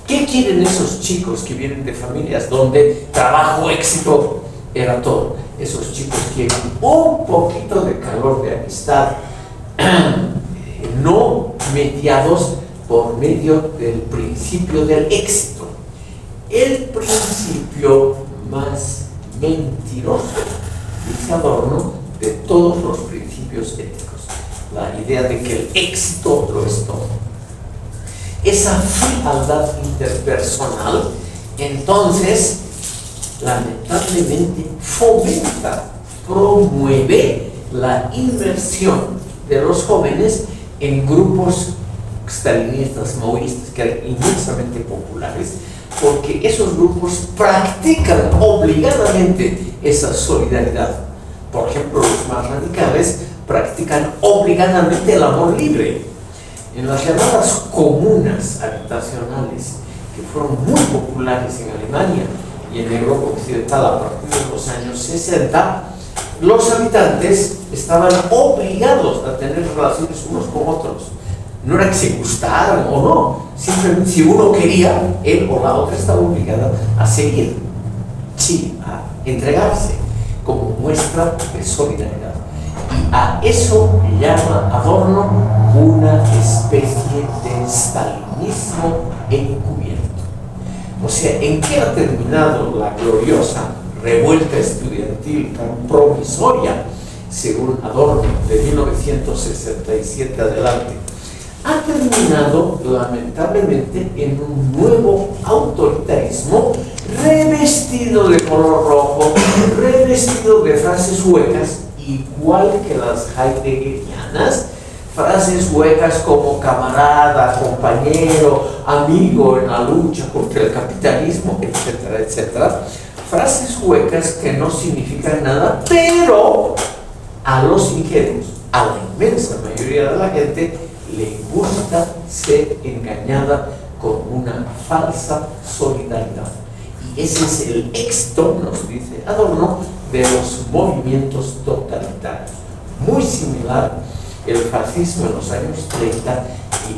¿Qué quieren esos chicos que vienen de familias donde trabajo, éxito era todo? Esos chicos quieren un poquito de calor, de amistad, no mediados por medio del principio del éxito. El principio más mentiroso, dice Adorno, de todos los principios éticos. La idea de que el éxito lo es todo. Esa frialdad interpersonal, entonces, lamentablemente fomenta, promueve la inversión de los jóvenes en grupos stalinistas, maoístas, que eran inmensamente populares, porque esos grupos practican obligadamente esa solidaridad. Por ejemplo, los más radicales practican obligadamente el amor libre. En las llamadas comunas habitacionales, que fueron muy populares en Alemania y en Europa Occidental a partir de los años 60, los habitantes estaban obligados a tener relaciones unos con otros. No era que se gustaran o no, simplemente si uno quería, él o la otra estaba obligada a seguir, sí, a entregarse como muestra de solidaridad. Y a eso llama Adorno una especie de stalinismo encubierto. O sea, ¿en qué ha terminado la gloriosa revuelta estudiantil tan promisoria, según Adorno, de 1967 adelante? Ha terminado lamentablemente en un nuevo autoritarismo revestido de color rojo, revestido de frases huecas, igual que las heideggerianas, frases huecas como camarada, compañero, amigo en la lucha contra el capitalismo, etcétera, etcétera. Frases huecas que no significan nada, pero a los ingenuos, a la inmensa mayoría de la gente, le gusta ser engañada con una falsa solidaridad. Y ese es el éxito, nos dice Adorno, de los movimientos totalitarios. Muy similar el fascismo en los años 30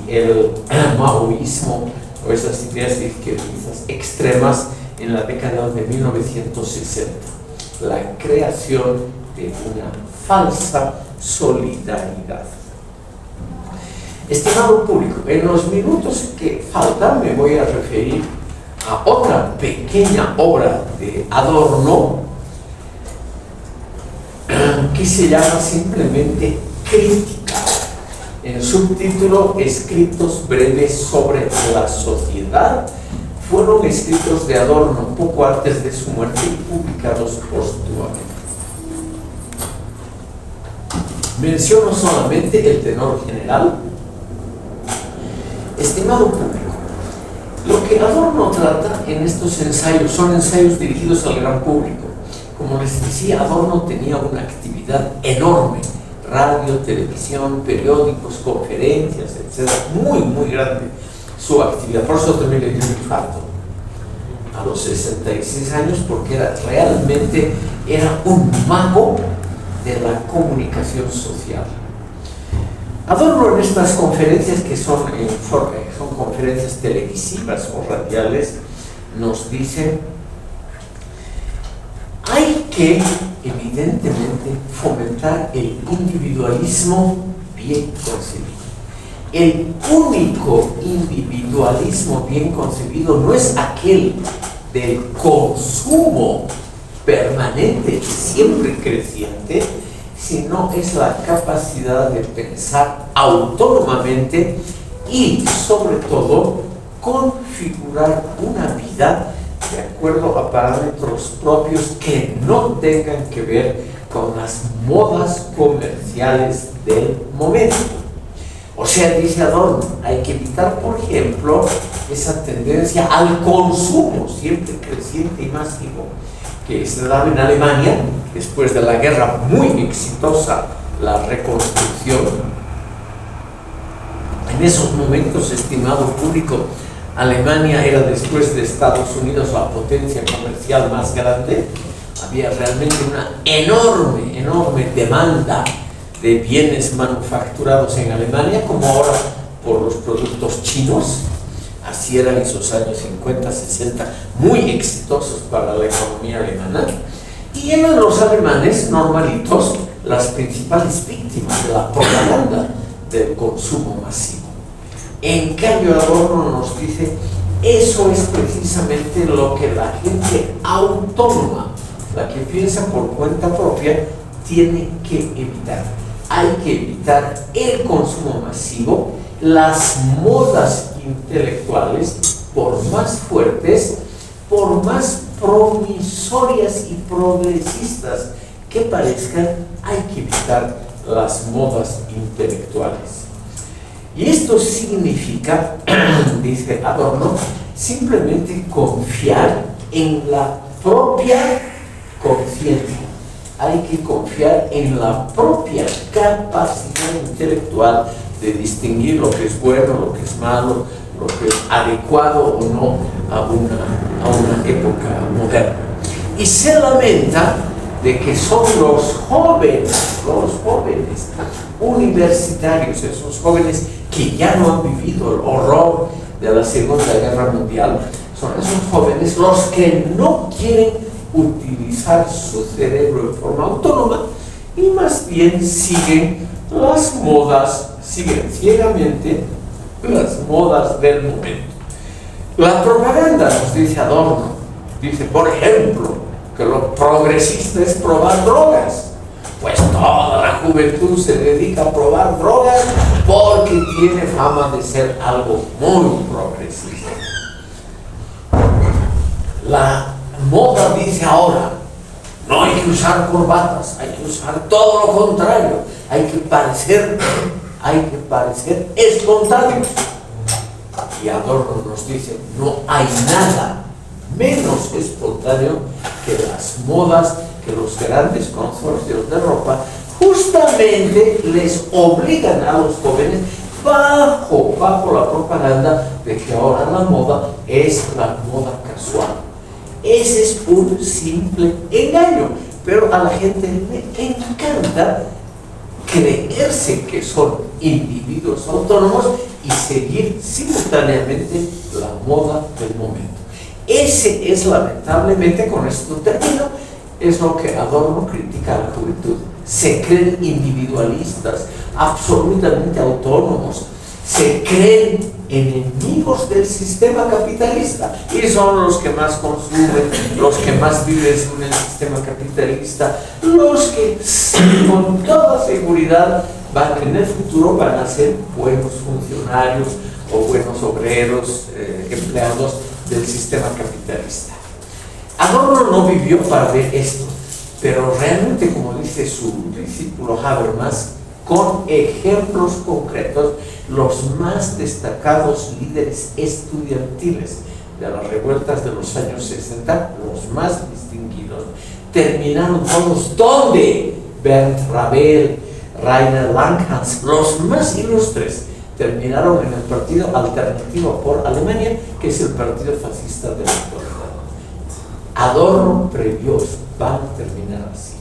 y el maoísmo, o esas ideas izquierdistas extremas en la década de 1960. La creación de una falsa solidaridad. Estimado público, en los minutos que faltan me voy a referir a otra pequeña obra de Adorno que se llama simplemente Crítica. En subtítulo, Escritos breves sobre la sociedad. Fueron escritos de Adorno poco antes de su muerte y publicados póstumamente. Menciono solamente el tenor general. Estimado público, lo que Adorno trata en estos ensayos son ensayos dirigidos al gran público. Como les decía, Adorno tenía una actividad enorme: radio, televisión, periódicos, conferencias, etc. Muy grande su actividad. Por eso también le dio un infarto a los 66 años, porque realmente era un mago de la comunicación social. Adorno en estas conferencias, que son conferencias televisivas o radiales, nos dice: hay que evidentemente fomentar el individualismo bien concebido. El único individualismo bien concebido no es aquel del consumo permanente y siempre creciente, sino es la capacidad de pensar autónomamente y, sobre todo, configurar una vida de acuerdo a parámetros propios que no tengan que ver con las modas comerciales del momento. O sea, dice Adorno, hay que evitar, por ejemplo, esa tendencia al consumo siempre creciente y masivo que se daba en Alemania después de la guerra muy exitosa, la reconstrucción. En esos momentos, estimado público, Alemania era, después de Estados Unidos, la potencia comercial más grande. Había realmente una enorme demanda de bienes manufacturados en Alemania, como ahora por los productos chinos. Así eran esos años 50, 60, muy exitosos para la economía alemana. Y eran los alemanes normalitos las principales víctimas de la propaganda del consumo masivo. En cambio, Adorno nos dice: eso es precisamente lo que la gente autónoma, la que piensa por cuenta propia, tiene que evitar. Hay que evitar el consumo masivo, las modas intelectuales, por más fuertes, por más promisorias y progresistas que parezcan, hay que evitar las modas intelectuales. Y esto significa, dice Adorno, simplemente confiar en la propia conciencia. Hay que confiar en la propia capacidad intelectual de distinguir lo que es bueno, lo que es malo, lo que es adecuado o no a una época moderna. Y se lamenta de que son los jóvenes universitarios, esos jóvenes que ya no han vivido el horror de la Segunda Guerra Mundial, son esos jóvenes los que no quieren utilizar su cerebro de forma autónoma y más bien siguen las modas, siguen ciegamente las modas del momento. La propaganda, nos dice Adorno, dice, por ejemplo, que lo progresista es probar drogas. Pues toda la juventud se dedica a probar drogas porque tiene fama de ser algo muy progresista. La moda dice ahora: no hay que usar corbatas, hay que usar todo lo contrario, hay que parecer espontáneos. Y Adorno nos dice: no hay nada menos espontáneo que las modas, que los grandes consorcios de ropa justamente les obligan a los jóvenes bajo la propaganda de que ahora la moda es la moda casual. Ese es un simple engaño, pero a la gente le encanta creerse que son individuos autónomos y seguir simultáneamente la moda del momento. Ese es, lamentablemente, con esto termino, es lo que Adorno critica a la juventud se creen individualistas, absolutamente autónomos, se creen enemigos del sistema capitalista y son los que más consumen, los que más viven en el sistema capitalista, los que con toda seguridad en el futuro van a ser buenos funcionarios o buenos obreros, empleados del sistema capitalista. Adorno no vivió para ver esto, pero realmente, como dice su discípulo Habermas, con ejemplos concretos, los más destacados líderes estudiantiles de las revueltas de los años 60, los más distinguidos, terminaron todos ¿dónde? Bernd Rabel, Rainer Langhans, los más ilustres, terminaron en el partido alternativo por Alemania, que es el partido fascista de la actualidad. Adorno previó, van a terminar así.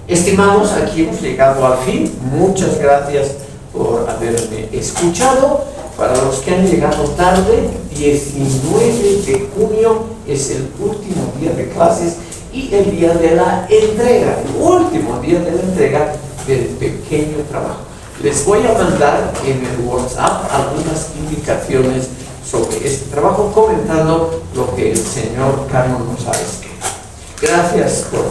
Estimados, aquí hemos llegado al fin. Muchas gracias por haberme escuchado. Para los que han llegado tarde, 19 de junio es el último día de clases y el día de la entrega, el último día de la entrega del pequeño trabajo. Les voy a mandar en el WhatsApp algunas indicaciones sobre este trabajo, comentando lo que el señor Carlos nos ha escrito. Gracias por